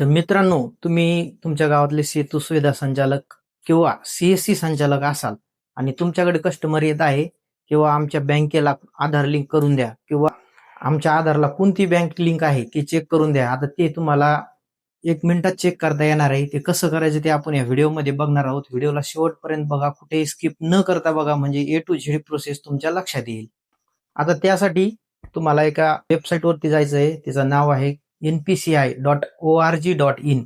तर मित्रांनो, तुम्ही तुमच्या गावातले सेतू सुविधा संचालक किंवा सीएससी संचालक असाल आणि तुमच्याकडे कस्टमर येत आहे किंवा आमच्या बँकेला आधार लिंक करून द्या किंवा आमच्या आधारला कोणती बँक लिंक आहे ते चेक करून द्या. आता ते तुम्हाला 1 मिनिटात चेक करता येणार आहे. ते कसं करायचं ते आपण या व्हिडिओमध्ये बघणार आहोत. व्हिडिओला शेवटपर्यंत बघा, कुठेही स्किप न करता बघा, म्हणजे ए टू झेड प्रोसेस तुमच्या लक्षात येईल. आता त्यासाठी तुम्हाला एका वेबसाईटवरती जायचं आहे. तिचं नाव आहे npci.org.in.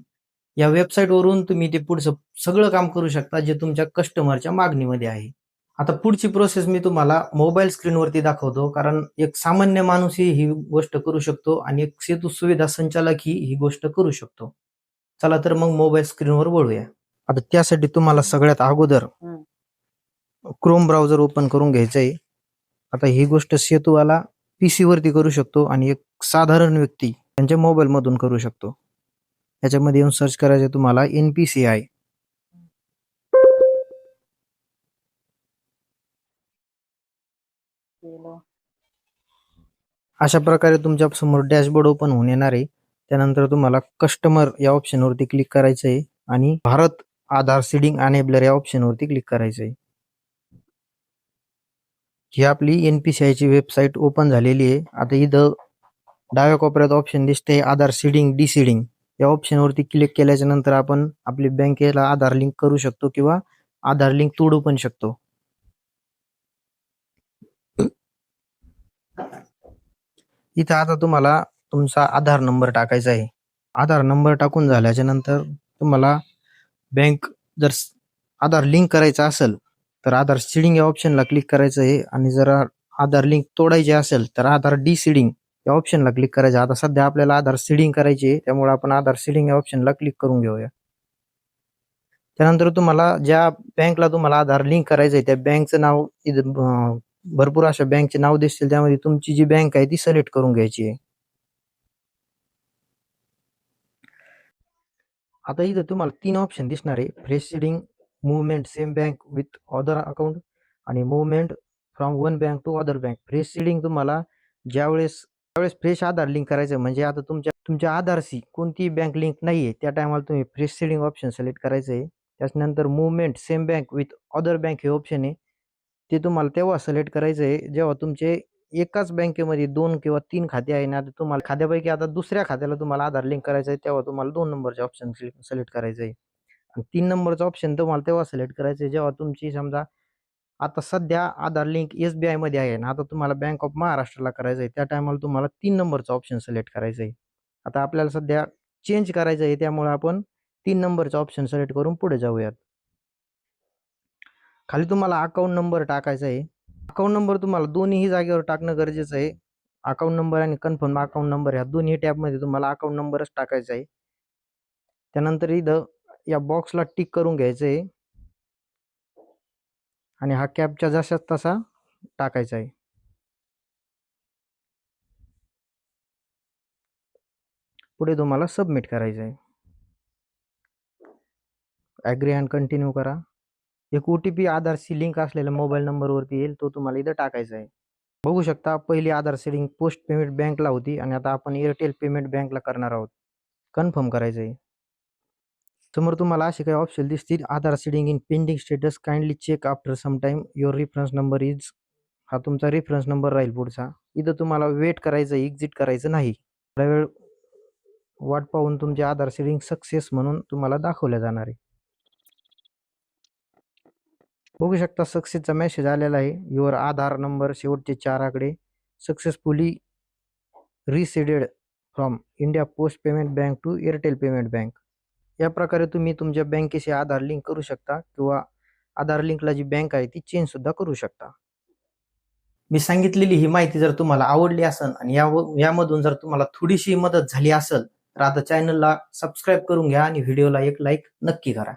या वेबसाईटवरून तुम्ही ते पुढचं सगळं काम करू शकता जे तुमच्या कस्टमरच्या मागणीमध्ये आहे. आता पुढची प्रोसेस मी तुम्हाला मोबाईल स्क्रीनवरती दाखवतो, कारण एक सामान्य माणूसही ही गोष्ट करू शकतो आणि एक सेतू सुविधा संचालक ही गोष्ट करू शकतो. चला तर मग मोबाईल स्क्रीनवर वळूया. आता त्यासाठी तुम्हाला सगळ्यात अगोदर क्रोम ब्राउझर ओपन करून घ्यायचं आहे. आता ही गोष्ट सेतूवाला पीसी वरती करू शकतो आणि एक साधारण व्यक्ती त्यांच्या मोबाईल मधून करू शकतो. याच्यामध्ये येऊन सर्च करायचं तुम्हाला NPCI. अशा प्रकारे तुमच्या समोर डॅशबोर्ड ओपन होऊन येणार आहे. त्यानंतर तुम्हाला कस्टमर या ऑप्शन वरती क्लिक करायचं आहे आणि भारत आधार सीडिंग अनेबलर या ऑप्शन वरती क्लिक करायचं आहे. ही आपली NPCI ची वेबसाईट ओपन झालेली आहे. आता इथं डाव्या कोपऱ्यात ऑप्शन दिसते आधार सीडिंग डिसीडिंग. या ऑप्शन वरती क्लिक केल्याच्या नंतर आपण आपली बँकेला आधार लिंक करू शकतो किंवा आधार लिंक तोडू पण शकतो. इथं आता तुम्हाला तुमचा आधार नंबर टाकायचा आहे. आधार नंबर टाकून झाल्याच्या नंतर तुम्हाला बँक जर आधार लिंक करायचा असेल तर आधार सीडिंग या ऑप्शनला क्लिक करायचं आहे आणि जर आधार लिंक तोडायचे असेल तर आधार डिसीडिंग या ऑप्शनला क्लिक करायचं. आता सध्या आपल्याला आधार सीडिंग करायची आहे, त्यामुळे आपण आधार सीडिंग या ऑप्शनला क्लिक करून घेऊया. त्यानंतर तुम्हाला ज्या बँकला तुम्हाला आधार लिंक करायचं आहे त्या बँकचं नाव इथं भरपूर अशा बँकचे नाव दिसतील, त्यामध्ये तुमची जी बँक आहे ती सिलेक्ट करून घ्यायची आहे. आता इथं तुम्हाला 3 ऑप्शन दिसणार आहे: fresh seeding, movement same bank with other account आणि movement from one bank to other bank. Fresh seeding तुम्हाला ज्यावेळेस फ्रेश आधार लिंक करायचं, म्हणजे आता तुमच्या आधारशी कोणती बँक लिंक नाहीये त्या टायमाला तुम्ही फ्रेश सीडिंग ऑप्शन सिलेक्ट करायचं आहे. त्याच्यानंतर movement same bank with other bank हे ऑप्शन आहे, ते तुम्हाला तेव्हा सिलेक्ट करायचं आहे जेव्हा तुमचे एकाच बँकेमध्ये 2 किंवा 3 खाते आहे ना. तुम्हाला खात्यापैकी आता दुसऱ्या खात्याला तुम्हाला आधार लिंक करायचं आहे, तेव्हा तुम्हाला 2 नंबरचे ऑप्शन सिलेक्ट करायचं आहे. आणि 3 नंबरचा ऑप्शन तुम्हाला तेव्हा सिलेक्ट करायचं आहे जेव्हा तुमची समजा आता सध्या आधार लिंक SBI मध्ये आहे ना, आता तुम्हाला बँक ऑफ महाराष्ट्रला करायचं आहे, त्या टायमाला तुम्हाला 3 नंबरचा ऑप्शन सिलेक्ट करायचं आहे. आता आपल्याला सध्या चेंज करायचं आहे, त्यामुळे आपण 3 नंबरचा ऑप्शन सिलेक्ट करून पुढे जाऊयात. खाली तुम्हाला अकाउंट नंबर टाकायचा आहे. अकाउंट नंबर तुम्हाला दोन्ही जागेवर टाकणं गरजेचं आहे. अकाउंट नंबर आणि कन्फर्म अकाउंट नंबर ह्या दोन्ही टॅबमध्ये तुम्हाला अकाउंट नंबरच टाकायचा आहे. त्यानंतर इथं या बॉक्सला टिक करून घ्यायचं आहे आणि हा कॅप्चा जसाच तसा टाकायचा आहे. पुढे तुम्हाला सबमिट करायचं आहे. ॲग्री अँड कंटिन्यू करा. एक OTP आधारशी लिंक असलेल्या मोबाईल नंबरवरती येईल, तो तुम्हाला इथं टाकायचा आहे. बघू शकता पहिली आधार सीडिंग पोस्ट पेमेंट बँकला होती आणि आता आपण एअरटेल पेमेंट बँकला करणार आहोत. कन्फर्म करायचं आहे. समोर तुम्हाला असे काही ऑप्शन दिसतील: Aadhaar seeding in pending status, kindly check after some time, your reference number is. हा तुमचा रेफरन्स नंबर राहील पुढचा. इथं तुम्हाला वेट करायचं, एक्झिट करायचं नाही. थोडा वेळ वाट पाहून तुमचे आधार सीडिंग सक्सेस म्हणून तुम्हाला दाखवल्या जाणार आहे. बघू शकता सक्सेसचा मेसेज आलेला आहे. युअर आधार नंबर शेवटचे 4 आकडे successfully received from India post payment bank to Airtel payment bank. या प्रकारे तुम्ही तुमच्या बँकेशी आधार लिंक करू शकता किंवा आधार लिंकला जी बँक आहे ती चेंज सुद्धा करू शकता. मी सांगितलेली ही माहिती जर तुम्हाला आवडली असेल आणि यामधून जर तुम्हाला थोडीशी मदत झाली असेल तर आता चॅनलला सबस्क्राईब करून घ्या आणि व्हिडिओला एक लाईक नक्की करा.